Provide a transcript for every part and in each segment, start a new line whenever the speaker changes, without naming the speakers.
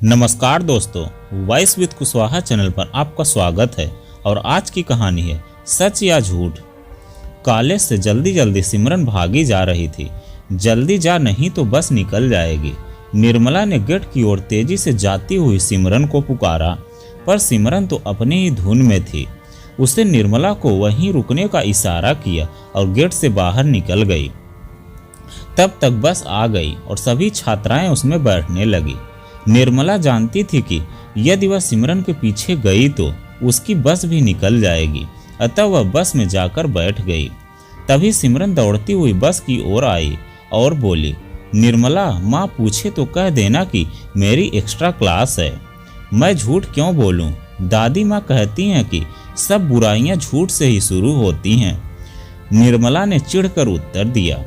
नमस्कार दोस्तों, voice with Kushwaha channel पर आपका स्वागत है। और आज की कहानी है सच या झूठ। कॉलेज से जल्दी जल्दी सिमरन भागी जा रही थी। जल्दी जा, नहीं तो बस निकल जाएगी। निर्मला ने गेट की ओर तेजी से जाती हुई सिमरन को पुकारा, पर सिमरन तो अपनी ही धुन में थी। उसने निर्मला को वहीं रुकने का इशारा किया और गेट से बाहर निकल गई। तब तक बस आ गई और सभी छात्राएं उसमें बैठने लगी। निर्मला जानती थी कि यदि वह सिमरन के पीछे गई तो उसकी बस भी निकल जाएगी, अतः वह बस में जाकर बैठ गई। तभी सिमरन दौड़ती हुई बस की ओर आई और बोली, निर्मला, माँ पूछे तो कह देना कि मेरी एक्स्ट्रा क्लास है। मैं झूठ क्यों बोलूं? दादी माँ कहती हैं कि सब बुराइयां झूठ से ही शुरू होती हैं। निर्मला ने चिढ़कर उत्तर दिया,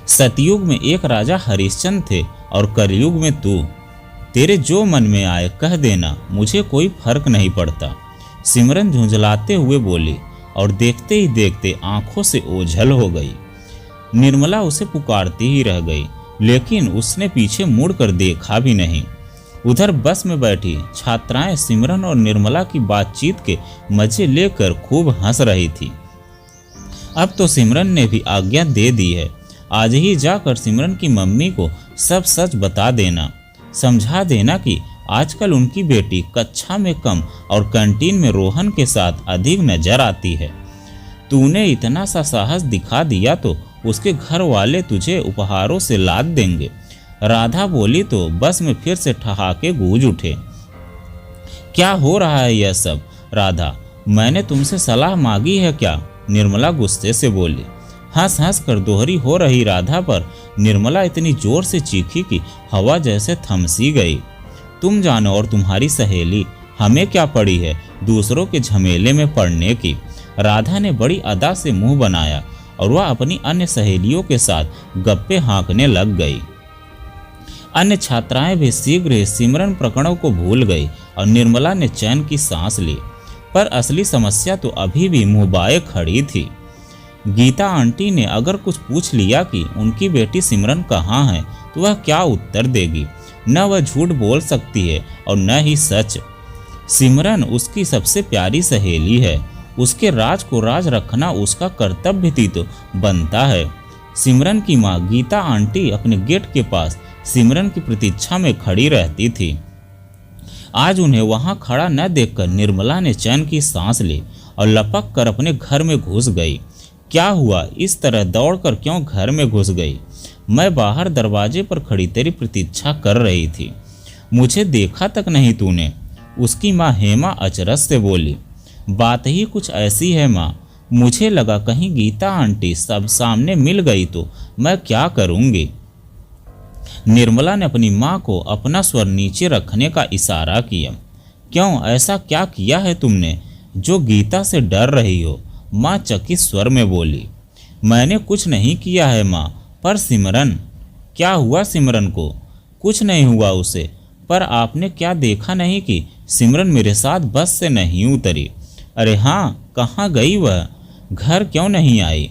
सतयुग में एक राजा हरिश्चंद्र थे और कलयुग में तू। तेरे जो मन में आए कह देना, मुझे कोई फर्क नहीं पड़ता। सिमरन झुंझलाते हुए बोली और देखते ही देखते आंखों से ओझल हो गई। निर्मला उसे पुकारती ही रह गई, लेकिन उसने पीछे मुड़कर देखा भी नहीं। उधर बस में बैठी छात्राएं सिमरन और निर्मला की बातचीत के मजे लेकर खूब हंस रही थी। अब तो सिमरन ने भी आज्ञा दे दी है। आज ही जाकर सिमरन की मम्मी को सब सच बता देना, समझा देना कि आजकल उनकी बेटी कक्षा में कम और कैंटीन में रोहन के साथ अधिक नजर आती है। तूने इतना सा साहस दिखा दिया तो उसके घर वाले तुझे उपहारों से लाद देंगे। राधा बोली तो बस में फिर से ठहाके गूंज उठे। क्या हो रहा है यह सब? राधा, मैंने तुमसे सलाह मांगी है क्या? निर्मला गुस्से से बोली। हंस हंस कर दोहरी हो रही राधा पर निर्मला इतनी जोर से चीखी कि हवा जैसे थमसी गई। तुम जानो और तुम्हारी सहेली, हमें क्या पड़ी है दूसरों के झमेले में पड़ने की। राधा ने बड़ी अदा से मुंह बनाया और वह अपनी अन्य सहेलियों के साथ गप्पे हाँकने लग गई। अन्य छात्राएं भी शीघ्र ही सिमरन प्रकरणों को भूल गई और निर्मला ने चैन की सांस ली। पर असली समस्या तो अभी भी मुंहबाए खड़ी थी। गीता आंटी ने अगर कुछ पूछ लिया कि उनकी बेटी सिमरन कहाँ है तो वह क्या उत्तर देगी? न वह झूठ बोल सकती है और न ही सच। सिमरन उसकी सबसे प्यारी सहेली है। उसके राज को राज रखना उसका कर्तव्य भी तो बनता है। सिमरन की माँ गीता आंटी अपने गेट के पास सिमरन की प्रतीक्षा में खड़ी रहती थी। आज उन्हें वहां खड़ा न देखकर निर्मला ने चैन की सांस ली और लपक कर अपने घर में घुस गई। क्या हुआ? इस तरह दौड़कर क्यों घर में घुस गई? मैं बाहर दरवाजे पर खड़ी तेरी प्रतीक्षा कर रही थी, मुझे देखा तक नहीं तूने? उसकी माँ हेमा अचरज से बोली। बात ही कुछ ऐसी है माँ, मुझे लगा कहीं गीता आंटी सब सामने मिल गई तो मैं क्या करूँगी। निर्मला ने अपनी माँ को अपना स्वर नीचे रखने का इशारा किया। क्यों, ऐसा क्या किया है तुमने जो गीता से डर रही हो? माँ चकित स्वर में बोली। मैंने कुछ नहीं किया है माँ, पर सिमरन। क्या हुआ सिमरन को? कुछ नहीं हुआ उसे। पर आपने क्या देखा नहीं कि सिमरन मेरे साथ बस से नहीं उतरी? अरे हाँ, कहाँ गई वह? घर क्यों नहीं आई?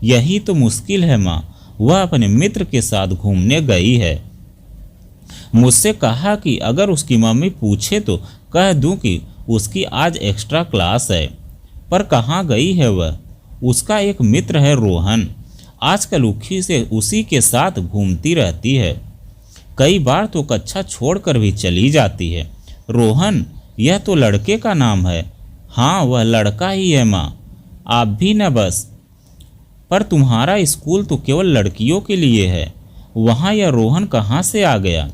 यही तो मुश्किल है माँ, वह अपने मित्र के साथ घूमने गई है। मुझसे कहा कि अगर उसकी मम्मी पूछे तो कह दूं कि उसकी आज एक्स्ट्रा क्लास है। पर कहाँ गई है वह? उसका एक मित्र है रोहन, आजकल उसी के साथ घूमती रहती है। कई बार तो कक्षा छोड़कर भी चली जाती है। रोहन, यह तो लड़के का नाम है। हाँ, वह लड़का ही है माँ, आप भी न बस। पर तुम्हारा स्कूल तो केवल लड़कियों के लिए है, वहाँ यह रोहन कहाँ से आ गया?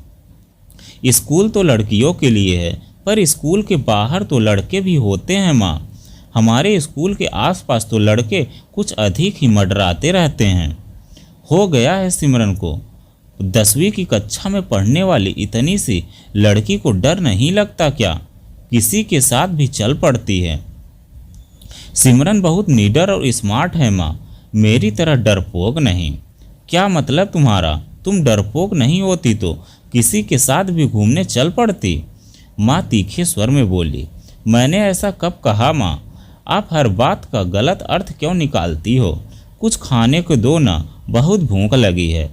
स्कूल तो लड़कियों के लिए है, पर स्कूल के बाहर तो लड़के भी होते हैं माँ। हमारे स्कूल के आसपास तो लड़के कुछ अधिक ही मंडराते रहते हैं। हो गया है सिमरन को। 10वीं की कक्षा में पढ़ने वाली इतनी सी लड़की को डर नहीं लगता क्या? किसी के साथ भी चल पड़ती है। सिमरन बहुत निडर और स्मार्ट है माँ, मेरी तरह डरपोक नहीं। क्या मतलब तुम्हारा? तुम डरपोक नहीं होती तो किसी के साथ भी घूमने चल पड़ती। माँ तीखे स्वर में बोली। मैंने ऐसा कब कहा माँ? आप हर बात का गलत अर्थ क्यों निकालती हो? कुछ खाने को दो ना, बहुत भूख लगी है।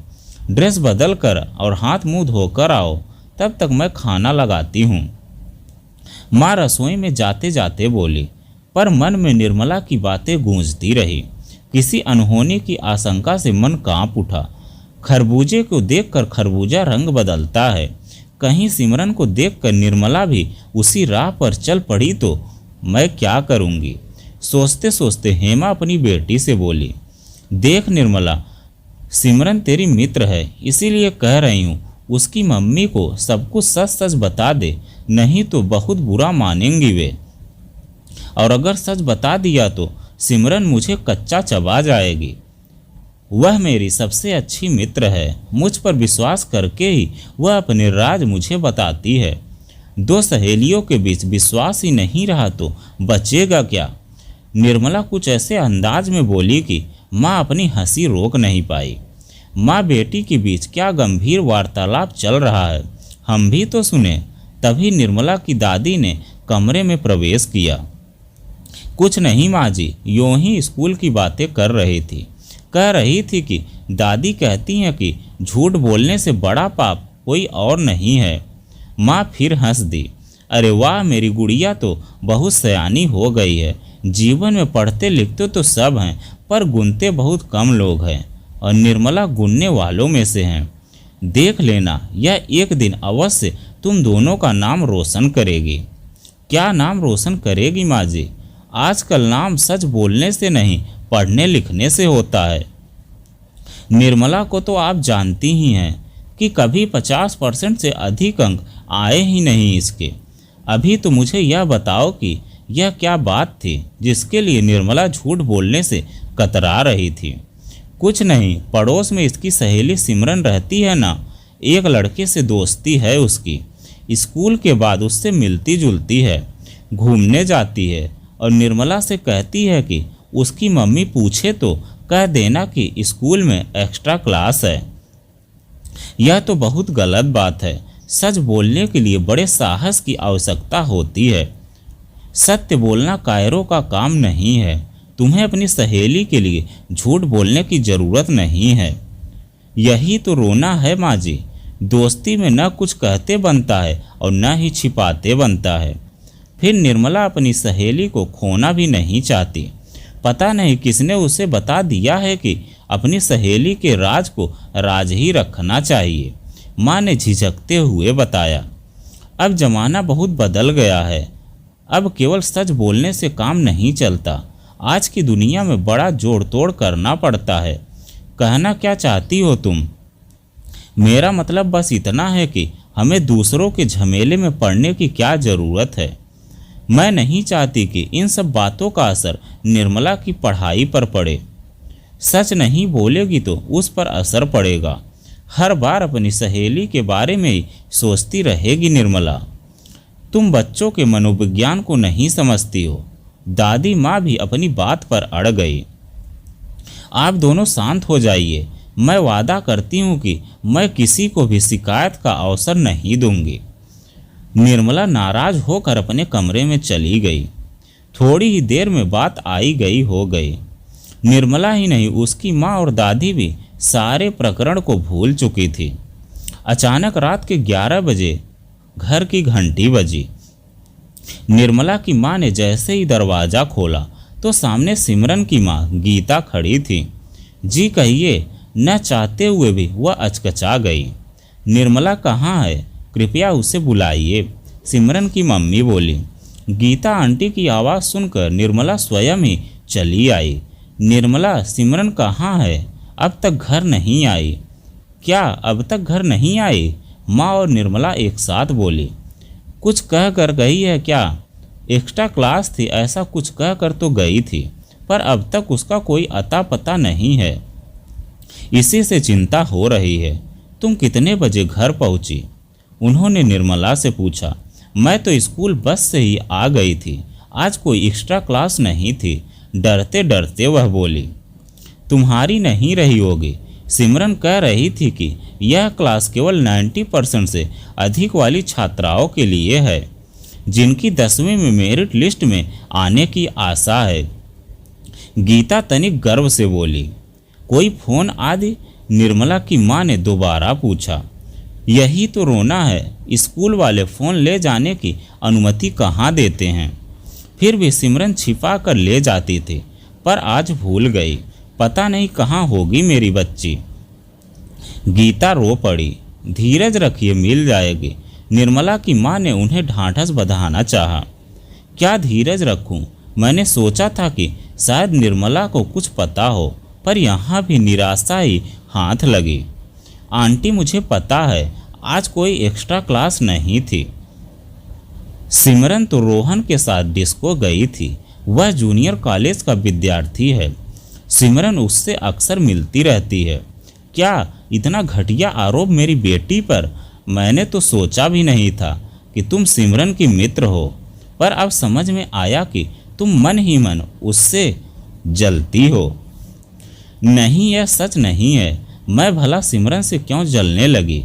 ड्रेस बदल कर और हाथ मुंह धोकर आओ। तब तक मैं खाना लगाती हूँ। माँ रसोई में जाते जाते बोली, पर मन में निर्मला की बातें गूंजती रही। किसी अनहोनी की आशंका से मन कांप उठा। खरबूजे को देखकर खरबूजा रंग बदलता है। कहीं सिमरन को देखकर निर्मला भी उसी राह पर चल पड़ी तो मैं क्या करूँगी। सोचते सोचते हेमा अपनी बेटी से बोली, देख निर्मला, सिमरन तेरी मित्र है, इसीलिए कह रही हूँ उसकी मम्मी को सब कुछ सच सच बता दे, नहीं तो बहुत बुरा मानेंगी वे। और अगर सच बता दिया तो सिमरन मुझे कच्चा चबा जाएगी। वह मेरी सबसे अच्छी मित्र है, मुझ पर विश्वास करके ही वह अपने राज मुझे बताती है। दो सहेलियों के बीच विश्वास ही नहीं रहा तो बचेगा क्या। निर्मला कुछ ऐसे अंदाज में बोली कि माँ अपनी हंसी रोक नहीं पाई। माँ बेटी के बीच क्या गंभीर वार्तालाप चल रहा है, हम भी तो सुने। तभी निर्मला की दादी ने कमरे में प्रवेश किया। कुछ नहीं माँ जी, यूं ही स्कूल की बातें कर रही थी। कह रही थी कि दादी कहती हैं कि झूठ बोलने से बड़ा पाप कोई और नहीं है। माँ फिर हंस दी। अरे वाह, मेरी गुड़िया तो बहुत सयानी हो गई है। जीवन में पढ़ते लिखते तो सब हैं, पर गुनते बहुत कम लोग हैं, और निर्मला गुनने वालों में से हैं। देख लेना, यह एक दिन अवश्य तुम दोनों का नाम रोशन करेगी। क्या नाम रोशन करेगी माँ जी? आजकल नाम सच बोलने से नहीं, पढ़ने लिखने से होता है। निर्मला को तो आप जानती ही हैं कि कभी 50% से अधिक अंक आए ही नहीं इसके। अभी तो मुझे यह बताओ कि यह क्या बात थी जिसके लिए निर्मला झूठ बोलने से कतरा रही थी। कुछ नहीं, पड़ोस में इसकी सहेली सिमरन रहती है ना, एक लड़के से दोस्ती है उसकी। स्कूल के बाद उससे मिलती जुलती है, घूमने जाती है, और निर्मला से कहती है कि उसकी मम्मी पूछे तो कह देना कि स्कूल में एक्स्ट्रा क्लास है। यह तो बहुत गलत बात है। सच बोलने के लिए बड़े साहस की आवश्यकता होती है। सत्य बोलना कायरों का काम नहीं है। तुम्हें अपनी सहेली के लिए झूठ बोलने की ज़रूरत नहीं है। यही तो रोना है माँ जी। दोस्ती में न कुछ कहते बनता है और न ही छिपाते बनता है। फिर निर्मला अपनी सहेली को खोना भी नहीं चाहती। पता नहीं किसने उसे बता दिया है कि अपनी सहेली के राज को राज ही रखना चाहिए। माँ ने झिझकते हुए बताया, अब जमाना बहुत बदल गया है। अब केवल सच बोलने से काम नहीं चलता। आज की दुनिया में बड़ा जोड़ तोड़ करना पड़ता है। कहना क्या चाहती हो तुम? मेरा मतलब बस इतना है कि हमें दूसरों के झमेले में पड़ने की क्या ज़रूरत है। मैं नहीं चाहती कि इन सब बातों का असर निर्मला की पढ़ाई पर पड़े। सच नहीं बोलेगी तो उस पर असर पड़ेगा। हर बार अपनी सहेली के बारे में ही सोचती रहेगी निर्मला। तुम बच्चों के मनोविज्ञान को नहीं समझती हो। दादी माँ भी अपनी बात पर अड़ गई। आप दोनों शांत हो जाइए। मैं वादा करती हूँ कि मैं किसी को भी शिकायत का अवसर नहीं दूंगी। निर्मला नाराज होकर अपने कमरे में चली गई। थोड़ी ही देर में बात आई गई हो गई। निर्मला ही नहीं, उसकी माँ और दादी भी सारे प्रकरण को भूल चुकी थी। अचानक रात के 11 बजे घर की घंटी बजी। निर्मला की माँ ने जैसे ही दरवाज़ा खोला तो सामने सिमरन की माँ गीता खड़ी थी। जी कहिए, न चाहते हुए भी वह अचकचा गई। निर्मला कहाँ है? कृपया उसे बुलाइए, सिमरन की मम्मी बोली। गीता आंटी की आवाज़ सुनकर निर्मला स्वयं ही चली आई। निर्मला, सिमरन कहाँ है? अब तक घर नहीं आई। क्या अब तक घर नहीं आई? माँ और निर्मला एक साथ बोली। कुछ कह कर गई है क्या? एक्स्ट्रा क्लास थी ऐसा कुछ कह कर तो गई थी, पर अब तक उसका कोई अता पता नहीं है। इसी से चिंता हो रही है। तुम कितने बजे घर पहुंची? उन्होंने निर्मला से पूछा। मैं तो स्कूल बस से ही आ गई थी, आज कोई एक्स्ट्रा क्लास नहीं थी, डरते डरते वह बोली। तुम्हारी नहीं रही होगी। सिमरन कह रही थी कि यह क्लास केवल 90% से अधिक वाली छात्राओं के लिए है, जिनकी 10वीं में मेरिट लिस्ट में आने की आशा है। गीता तनिक गर्व से बोली। कोई फोन आदि? निर्मला की माँ ने दोबारा पूछा। यही तो रोना है, स्कूल वाले फ़ोन ले जाने की अनुमति कहाँ देते हैं। फिर भी सिमरन छिपा कर ले जाती थी, पर आज भूल गई। पता नहीं कहाँ होगी मेरी बच्ची। गीता रो पड़ी। धीरज रखिए, मिल जाएगी। निर्मला की माँ ने उन्हें ढांढस बंधाना चाहा। क्या धीरज रखूं? मैंने सोचा था कि शायद निर्मला को कुछ पता हो, पर यहाँ भी निराशा ही हाथ लगी। आंटी, मुझे पता है आज कोई एक्स्ट्रा क्लास नहीं थी। सिमरन तो रोहन के साथ डिस्को गई थी। वह जूनियर कॉलेज का विद्यार्थी है। सिमरन उससे अक्सर मिलती रहती है। क्या इतना घटिया आरोप मेरी बेटी पर? मैंने तो सोचा भी नहीं था कि तुम सिमरन की मित्र हो, पर अब समझ में आया कि तुम मन ही मन उससे जलती हो। नहीं, यह सच नहीं है। मैं भला सिमरन से क्यों जलने लगी?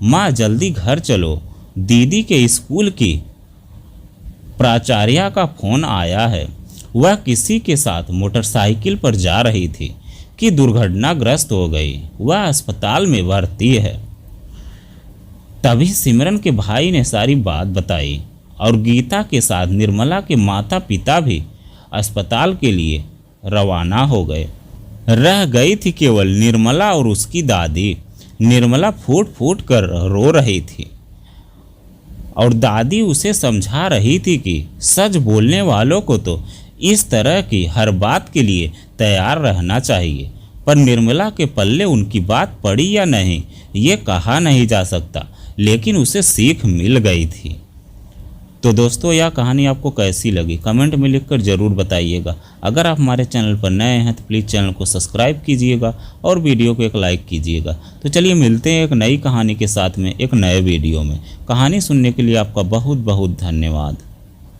माँ, जल्दी घर चलो। दीदी के स्कूल की प्राचार्या का फोन आया है। वह किसी के साथ मोटरसाइकिल पर जा रही थी कि दुर्घटनाग्रस्त हो गई। वह अस्पताल में भर्ती है। तभी सिमरन के भाई ने सारी बात बताई और गीता के साथ निर्मला के माता पिता भी अस्पताल के लिए रवाना हो गए। रह गई थी केवल निर्मला और उसकी दादी। निर्मला फूट फूट कर रो रही थी और दादी उसे समझा रही थी कि सच बोलने वालों को तो इस तरह की हर बात के लिए तैयार रहना चाहिए। पर निर्मला के पल्ले उनकी बात पड़ी या नहीं, ये कहा नहीं जा सकता, लेकिन उसे सीख मिल गई थी। तो दोस्तों, यह कहानी आपको कैसी लगी कमेंट में लिखकर ज़रूर बताइएगा। अगर आप हमारे चैनल पर नए हैं तो प्लीज़ चैनल को सब्सक्राइब कीजिएगा और वीडियो को एक लाइक कीजिएगा। तो चलिए मिलते हैं एक नई कहानी के साथ में एक नए वीडियो में। कहानी सुनने के लिए आपका बहुत बहुत धन्यवाद।